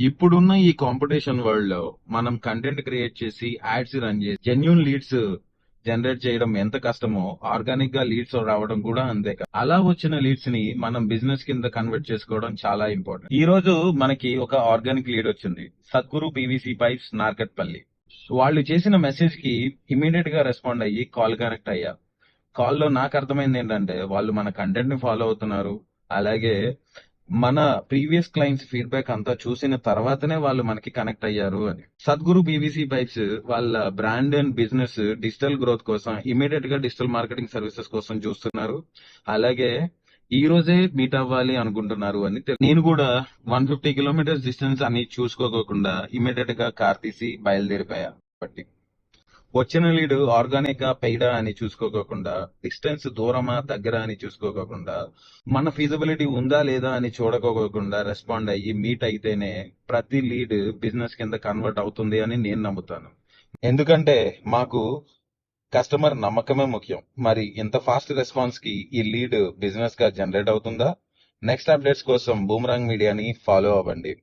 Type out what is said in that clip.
ఇప్పుడున్న ఈ competition world లో మనం కంటెంట్ క్రియేట్ చేసి యాడ్స్ రన్ చేసి జెన్యున్ లీడ్స్ జనరేట్ చేయడం ఎంత కష్టమో ఆర్గానిక్ గా లీడ్స్ రావడం కూడా అంతే అలా వచ్చిన లీడ్స్ ని మనం బిజినెస్ కింద కన్వర్ట్ చేసుకోవడం చాలా ఇంపార్టెంట్. ఈ రోజు మనకి ఒక ఆర్గానిక్ లీడ్ వచ్చింది, సద్గురు పీవీసీ పైప్స్ నార్కట్పల్లి. వాళ్ళు చేసిన మెసేజ్ కి ఇమీడియట్ గా రెస్పాండ్ అయ్యి కాల్ కనెక్ట్ అయ్యా. కాల్లో నాకు అర్థమైంది ఏంటంటే వాళ్ళు మన కంటెంట్ ని ఫాలో అవుతున్నారు, అలాగే మన ప్రీవియస్ క్లయింట్స్ ఫీడ్బ్యాక్ అంతా చూసిన తర్వాతనే వాళ్ళు మనకి కనెక్ట్ అయ్యారు అని. సద్గురు పీవీసీ పైప్స్ వాళ్ళ brand and business digital growth కోసం ఇమీడియట్ గా డిజిటల్ మార్కెటింగ్ సర్వీసెస్ కోసం చూస్తున్నారు, అలాగే ఈ రోజే మీట్ అవ్వాలి అనుకుంటున్నారు అని నేను కూడా 150 కిలోమీటర్స్ డిస్టెన్స్ అని చూసుకోకుండా ఇమీడియట్ గా కార్ తీసి బయలుదేరిపోయా. బట్టి వచ్చిన లీడ్ ఆర్గానిక్ గా పెయిడా అని చూసుకోకుండా, డిస్టెన్స్ దూరమా దగ్గర అని చూసుకోకుండా, మన ఫీజిబిలిటీ ఉందా లేదా అని చూడకోకుండా రెస్పాండ్ అయ్యి మీట్ అయితేనే ప్రతి లీడ్ బిజినెస్ కింద కన్వర్ట్ అవుతుంది అని నేను నమ్ముతాను. ఎందుకంటే మాకు కస్టమర్ నమ్మకమే ముఖ్యం. మరి ఇంత ఫాస్ట్ రెస్పాన్స్ కి ఈ లీడ్ బిజినెస్ గా జనరేట్ అవుతుందా? నెక్స్ట్ అప్డేట్స్ కోసం బూమరాంగ్ మీడియాని ఫాలో అవ్వండి.